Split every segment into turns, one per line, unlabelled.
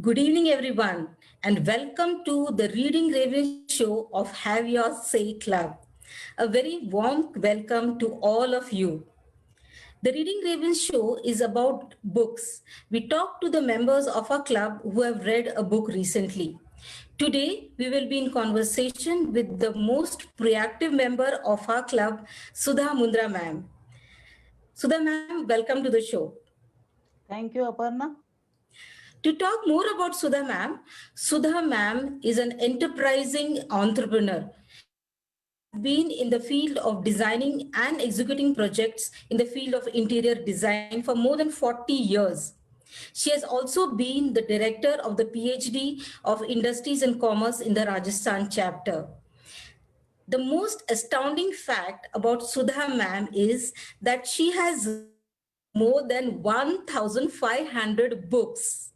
Good evening, everyone, and welcome to the Reading Raven show of Have Your Say Club. A very warm welcome to all of you. The Reading Raven show is about books. We talk to the members of our club who have read a book recently. Today, we will be in conversation with the most proactive member of our club, Sudha Mundra ma'am. Sudha ma'am, welcome to the show.
Thank you, Aparna.
To talk more about Sudha ma'am is an enterprising entrepreneur. She has been in the field of designing and executing projects in the field of interior design for more than 40 years. She has also been the director of the PhD of Industries and Commerce in the Rajasthan chapter. The most astounding fact about Sudha ma'am is that she has written more than 1,500 books.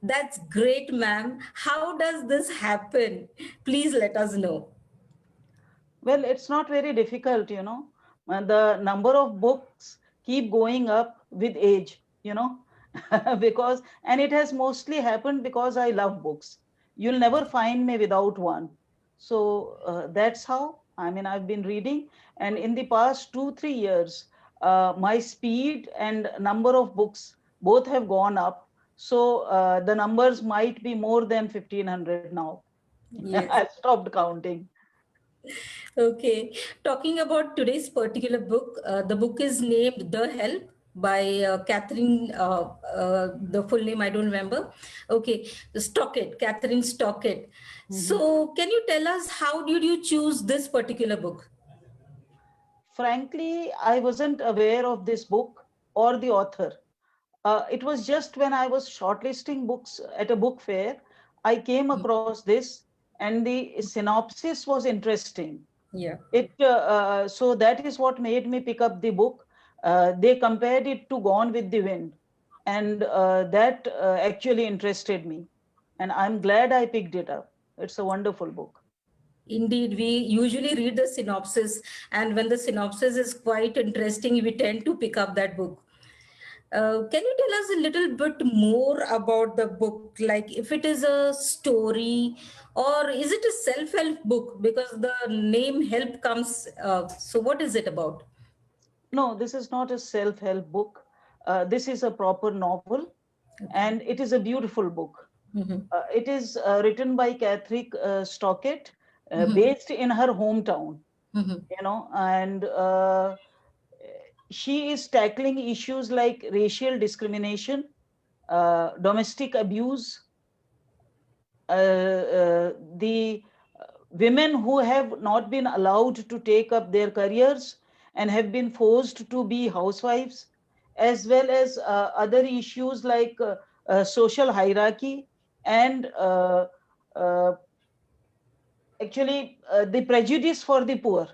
That's great, ma'am. How does this happen? Please let us know.
Well, it's not very difficult. The number of books keep going up with age, and it has mostly happened because I love books. You'll never find me without one. So that's how, I've been reading. And in the past 2, 3 years, my speed and number of books both have gone up. So the numbers might be more than 1,500 now.
Yes.
I stopped counting.
Okay. Talking about today's particular book, the book is named The Help by Catherine, the full name I don't remember. Okay. Stockett, Catherine Stockett.
Mhm.
So, can you tell us how did you choose this particular book?
Frankly, I wasn't aware of this book or the author. It was just when I was shortlisting books at a book fair, I came across this, and the synopsis was interesting.
Yeah.
So that is what made me pick up the book. They compared it to Gone with the Wind, and that actually interested me. And I'm glad I picked it up. It's a wonderful book.
Indeed, we usually read the synopsis, and when the synopsis is quite interesting, we tend to pick up that book. Can you tell us a little bit more about the book? Like, if it is a story, or is it a self help book? Because the name help comes. So, what is it about?
No, this is not a self help book. This is a proper novel, and it is a beautiful book.
Mm-hmm.
It is written by Catherine Stockett,
Mm-hmm.
based in her hometown,
Mm-hmm.
and she is tackling issues like racial discrimination, domestic abuse, the women who have not been allowed to take up their careers and have been forced to be housewives, as well as other issues like social hierarchy and uh, actually the prejudice for the poor.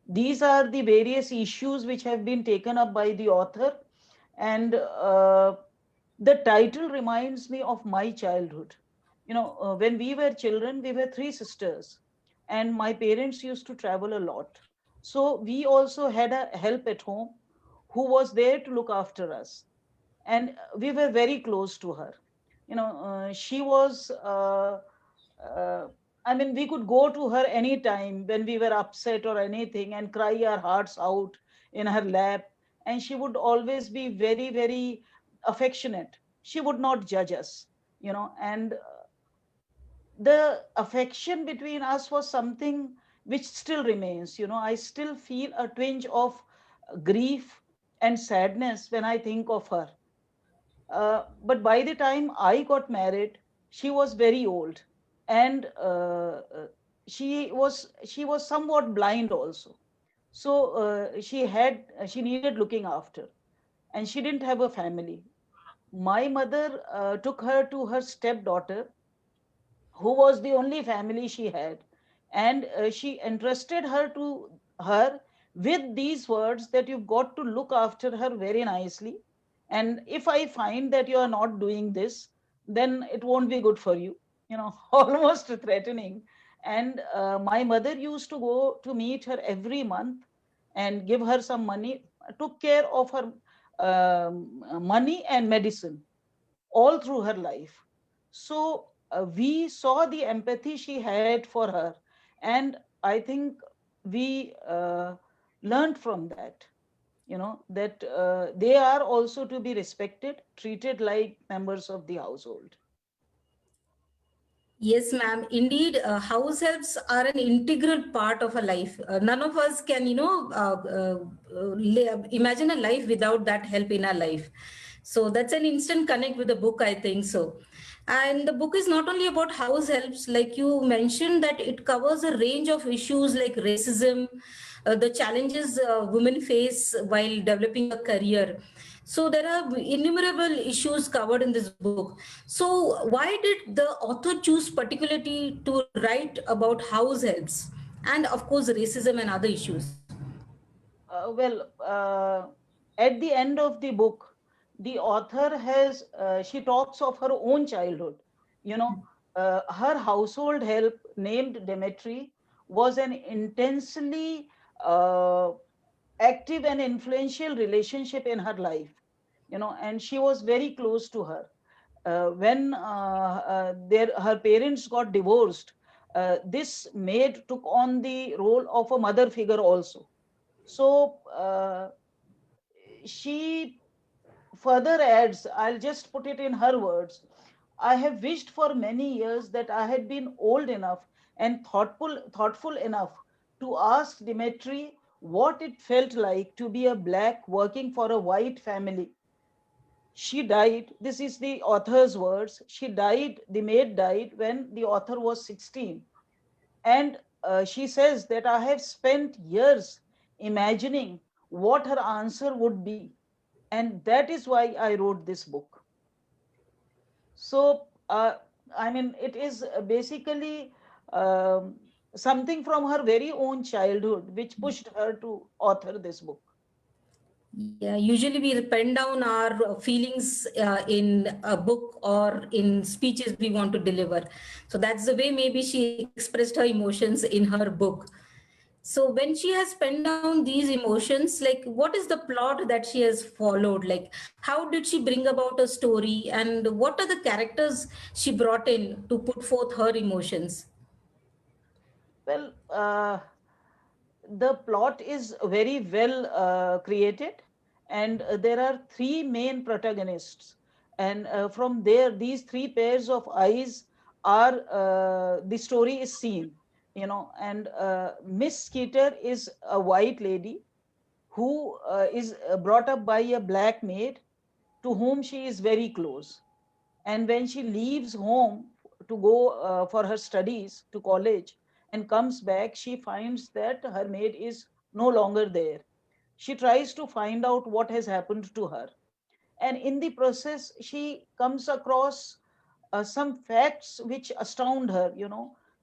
These are the various issues which have been taken up by the author, and the title reminds me of my childhood. When we were children, we were three sisters, and my parents used to travel a lot. So we also had a help at home who was there to look after us, and we were very close to her. She was. Uh, we could go to her anytime when we were upset or anything and cry our hearts out in her lap. And she would always be very, very affectionate. She would not judge us, and the affection between us was something which still remains. I still feel a twinge of grief and sadness when I think of her. But by the time I got married, she was very old, and she was somewhat blind also. So she needed looking after, and she didn't have a family. My mother took her to her stepdaughter, who was the only family she had, and she entrusted her with these words that you've got to look after her very nicely, and if I find that you are not doing this, then it won't be good for you, almost threatening. And my mother used to go to meet her every month and give her some money, took care of her money and medicine all through her life. So we saw the empathy she had for her, and I think we learned from that, that they are also to be respected, treated like members of the household.
Yes, ma'am. Indeed, house helps are an integral part of a life. None of us can, imagine a life without that help in our life. So that's an instant connect with the book, I think so. And the book is not only about house helps, like you mentioned, that it covers a range of issues like racism, the challenges women face while developing a career. So there are innumerable issues covered in this book. So why did the author choose particularly to write about house helps and of course racism and other issues?
Well, at the end of the book, the author she talks of her own childhood. You know, her household help named Demetri was an intensely uh, active and influential relationship in her life, and she was very close to her. When her parents got divorced, this maid took on the role of a mother figure also. So she further adds, I'll just put it in her words, I have wished for many years that I had been old enough and thoughtful enough to ask Dimitri what it felt like to be a black working for a white family. She died, this is the author's words, the maid died when the author was 16. And she says that I have spent years imagining what her answer would be. And that is why I wrote this book. So, I mean, it is basically um, something from her very own childhood which pushed her to author this book.
Yeah, usually we pen down our feelings in a book or in speeches we want to deliver. So that's the way maybe she expressed her emotions in her book. So when she has penned down these emotions, like what is the plot that she has followed? Like how did she bring about a story and what are the characters she brought in to put forth her emotions?
Well, the plot is very well created, and there are three main protagonists. And from there, these three pairs of eyes are the story is seen, and Miss Skeeter is a white lady who is brought up by a black maid to whom she is very close. And when she leaves home to go for her studies to college and comes back, she finds that her maid is no longer there. She tries to find out what has happened to her. And in the process, she comes across some facts which astound her.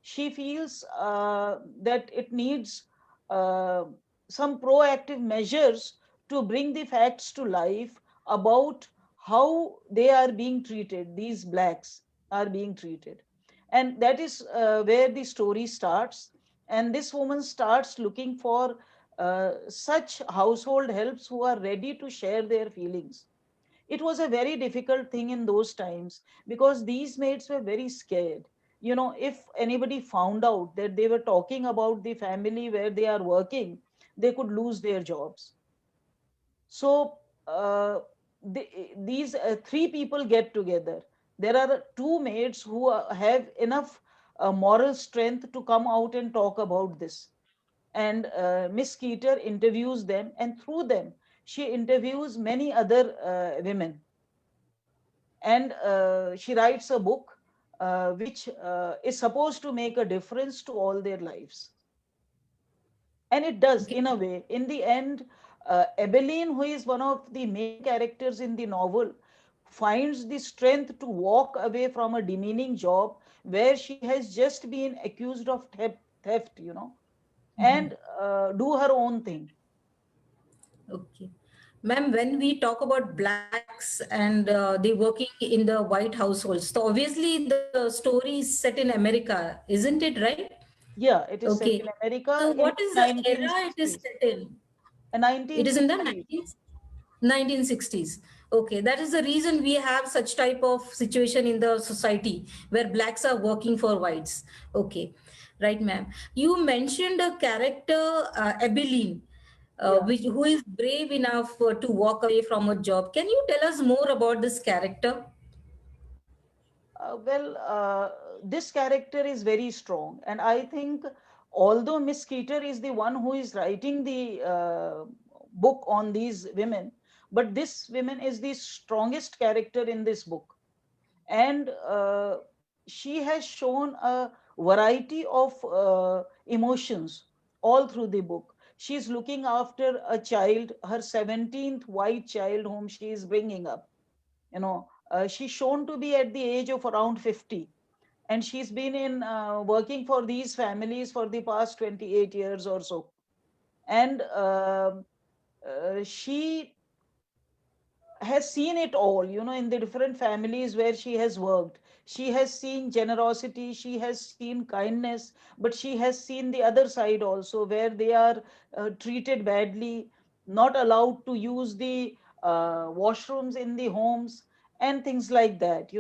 She feels that it needs uh, some proactive measures to bring the facts to life about how they are being treated, these blacks are being treated. And that is where the story starts. And this woman starts looking for such household helps who are ready to share their feelings. It was a very difficult thing in those times because these maids were very scared. If anybody found out that they were talking about the family where they are working, they could lose their jobs. So these three people get together. There are two maids who have enough moral strength to come out and talk about this. And Miss Skeeter interviews them, and through them, she interviews many other women. And she writes a book which is supposed to make a difference to all their lives. And it does,
Okay.
in a way. In the end, Ebeline, who is one of the main characters in the novel, finds the strength to walk away from a demeaning job where she has just been accused of theft, and do her own thing.
Okay. Ma'am, when we talk about blacks and they working in the white households, so obviously the story is set in America, isn't it, right?
Yeah, it is set
Okay.
in
So
America in
what is the era it is
1960s.
set in? It is in the
1960s.
1960s. Okay, that is the reason we have such type of situation in the society where blacks are working for whites. Okay, right, ma'am. You mentioned a character, Abilene,
Yeah.
who is brave enough to walk away from a job. Can you tell us more about this character?
This character is very strong, and I think although Miss Skeeter is the one who is writing the book on these women, but this woman is the strongest character in this book, and she has shown a variety of emotions all through the book. She's looking after a child, her 17th white child, whom she is bringing up. She's shown to be at the age of around 50, and she's been in working for these families for the past 28 years or so. And she has seen it all, in the different families where she has worked. She has seen generosity, she has seen kindness, but she has seen the other side also, where they are treated badly, not allowed to use the washrooms in the homes, and things like that,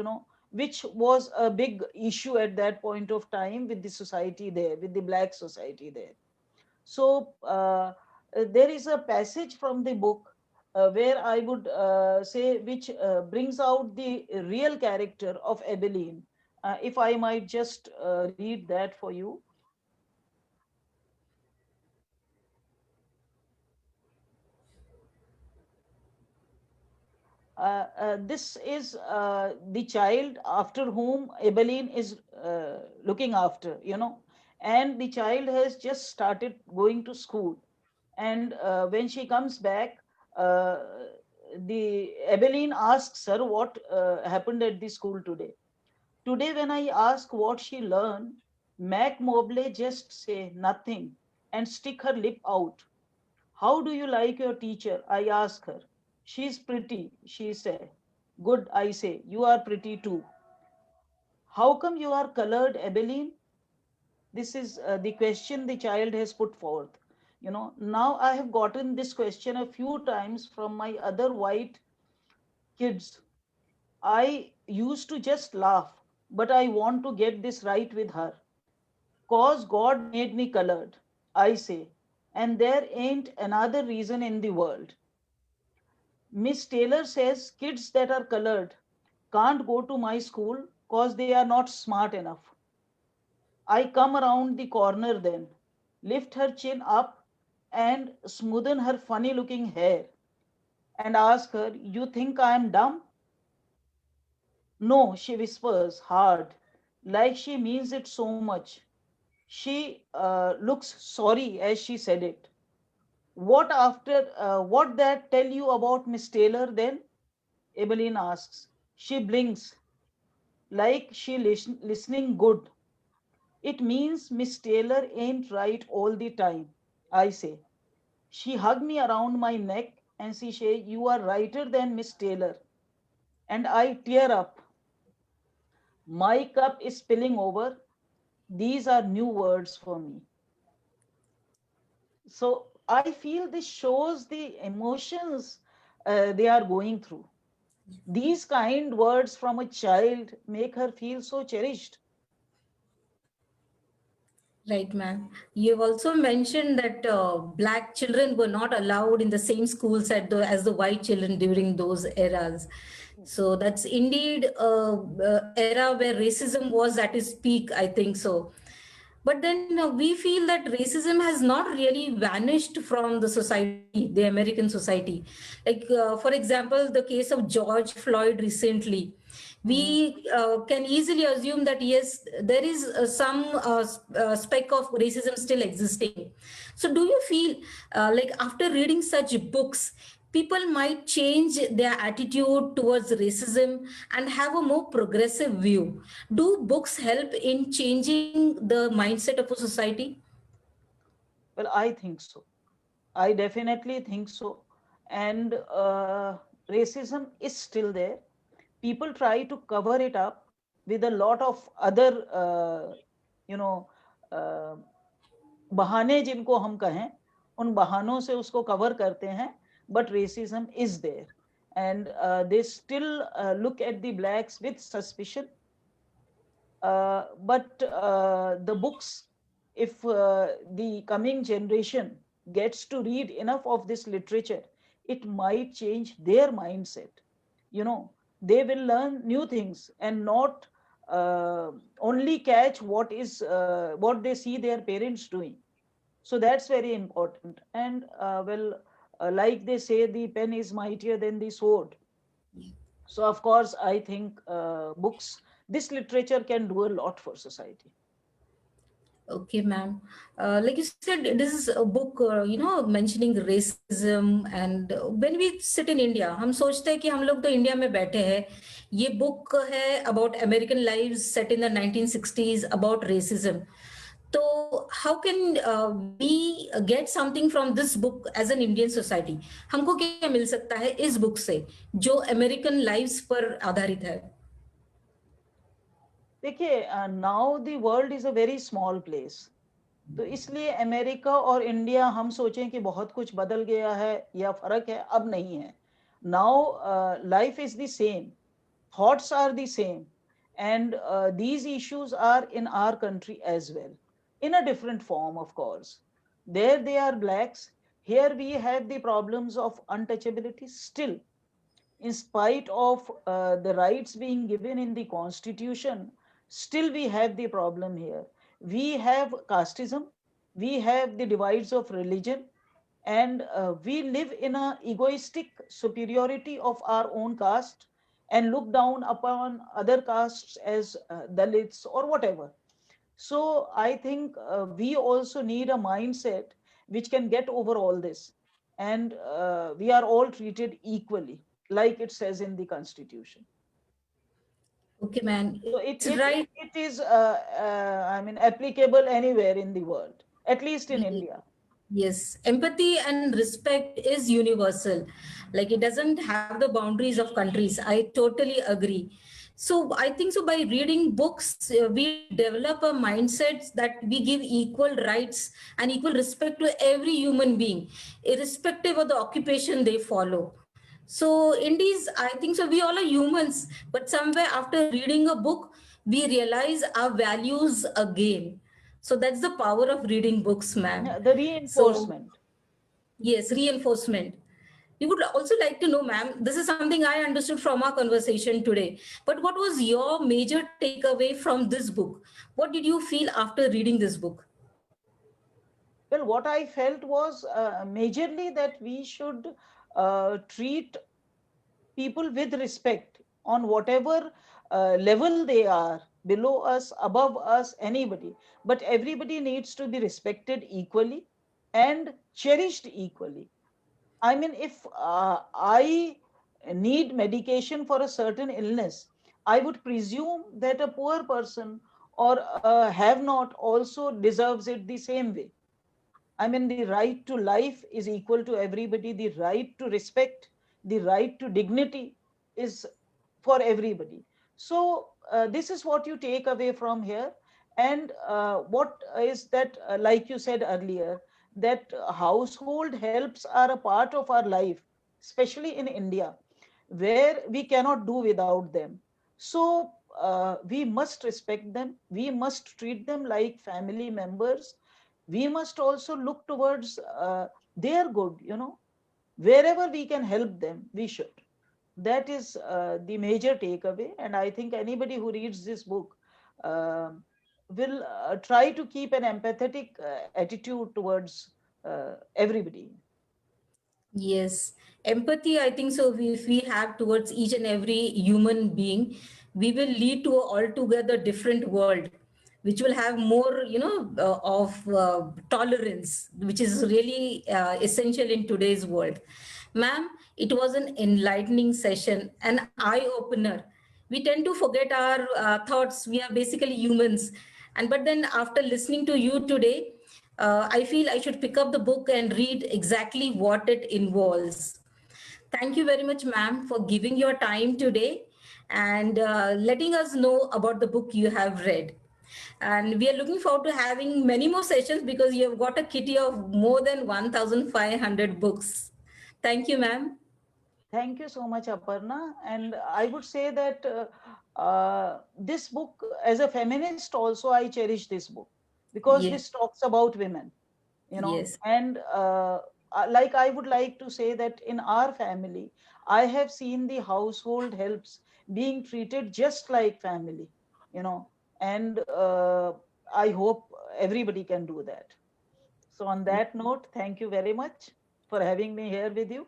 which was a big issue at that point of time with the society there, with the black society there. So there is a passage from the book where I would say, which brings out the real character of Abilene. If I might just read that for you. This is the child after whom Abilene is looking after, and the child has just started going to school. And when she comes back, uh, the Abilene asks her what happened at the school today. Today, when I ask what she learned, Mac Mobley just say nothing and stick her lip out. How do you like your teacher? I ask her. She's pretty, she say. Good, I say. You are pretty too. How come you are colored, Abilene? This is the question the child has put forth. Now I have gotten this question a few times from my other white kids. I used to just laugh, but I want to get this right with her. Cause God made me colored, I say, and there ain't another reason in the world. Miss Taylor says kids that are colored can't go to my school cause they are not smart enough. I come around the corner then, lift her chin up and smoothen her funny looking hair and ask her, you think I am dumb? No, she whispers hard, like she means it so much. She looks sorry as she said it. What that tell you about Miss Taylor then? Ebeline asks. She blinks, like she listening good. It means Miss Taylor ain't right all the time, I say. She hugged me around my neck and she say, you are righter than Miss Taylor. And I tear up. My cup is spilling over. These are new words for me. So I feel this shows the emotions they are going through. These kind words from a child make her feel so cherished.
Right, ma'am. You've also mentioned that black children were not allowed in the same schools as the white children during those eras. So that's indeed a era where racism was at its peak, I think so. But then we feel that racism has not really vanished from the society, the American society. Like, for example, the case of George Floyd recently.
Mhm.
We can easily assume that yes, there is some speck of racism still existing. So, do you feel like after reading such books, people might change their attitude towards racism and have a more progressive view? Do books help in changing the mindset of a society?
Well, I think so. I definitely think so. And racism is still there. People try to cover it up with a lot of other, you know, uh, बहाने जिनको हम कहें, उन बहानों से उसको cover करते हैं, but racism is there. and they still look at the blacks with suspicion. But the books, if the coming generation gets to read enough of this literature, it might change their mindset. You know, they will learn new things and not only catch what they see their parents doing. So that's very important. And like they say, the pen is mightier than the sword. So of course, I think books, this literature can do a lot for society.
Okay, ma'am. Like you said, this is a book, mentioning racism. And when we sit in India, हम सोचते हैं कि हम लोग तो India में बैठे हैं. ये book है about American lives set in the 1960s about racism. So how can we get something from this book as an Indian society? हमको क्या मिल सकता है इस book से जो American lives पर आधारित है?
देखिए, now the world is a very small place, तो इसलिए अमेरिका और इंडिया हम सोचें कि बहुत कुछ बदल गया है या फर्क है, अब नहीं है. Now life is the same, thoughts are the same, and these issues are in our country as well, in a different form, of course. There they are blacks, here we have the problems of untouchability still, in spite of the rights being given in the constitution. Still we have the problem here. We have casteism, we have the divides of religion, and we live in a egoistic superiority of our own caste and look down upon other castes as dalits or whatever. So I think we also need a mindset which can get over all this, and we are all treated equally, like it says in the constitution.
Okay, man.
So
It's right.
it is I mean, applicable anywhere in the world, at least in India.
Yes, empathy and respect is universal. Like it doesn't have the boundaries of countries. I totally agree. So I think so by reading books, we develop a mindset that we give equal rights and equal respect to every human being, irrespective of the occupation they follow. So Indies, I think so we all are humans, but somewhere after reading a book, we realize our values again. So that's the power of reading books, ma'am.
Yeah, the
So,
reinforcement.
yes, reinforcement. We would also like to know, ma'am, this is something I understood from our conversation today. But what was your major takeaway from this book? What did you feel after reading this book?
Well, what I felt was majorly that we should treat people with respect on whatever level they are, below us, above us, anybody. But everybody needs to be respected equally and cherished equally. I mean, if I need medication for a certain illness, I would presume that a poor person or have not also deserves it the same way. I mean, the right to life is equal to everybody. The right to respect, the right to dignity is for everybody. So, this is what you take away from here. And what is that, like you said earlier, that household helps are a part of our life, especially in India, where we cannot do without them. So, we must respect them. We must treat them like family members. We must also look towards their good, wherever we can help them, we should. That is the major takeaway. And I think anybody who reads this book uh, will try to keep an empathetic attitude towards everybody.
Yes, empathy, I think so. If we have towards each and every human being, we will lead to a altogether different world, which will have more, of tolerance, which is really essential in today's world. Ma'am, it was an enlightening session, an eye opener. We tend to forget our thoughts. We are basically humans. And but then after listening to you today, I feel I should pick up the book and read exactly what it involves. Thank you very much, ma'am, for giving your time today and letting us know about the book you have read. And we are looking forward to having many more sessions because you have got a kitty of more than 1,500 books. Thank you, ma'am.
Thank you so much, Aparna. And I would say that this book, as a feminist, also I cherish this book because
Yes,
this talks about women,
yes,
and like I would like to say that in our family, I have seen the household helps being treated just like family, you know, and I hope everybody can do that. So, on that note, thank you very much for having me here with you.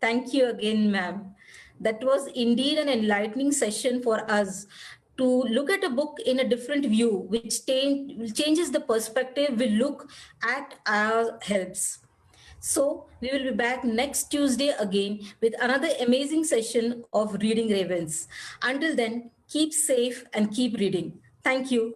thank you again, ma'am. That was indeed an enlightening session for us to look at a book in a different view, which changes the perspective we look at our helps. So, we will be back next Tuesday again with another amazing session of Reading Ravens. Until then, keep safe and keep reading. Thank you.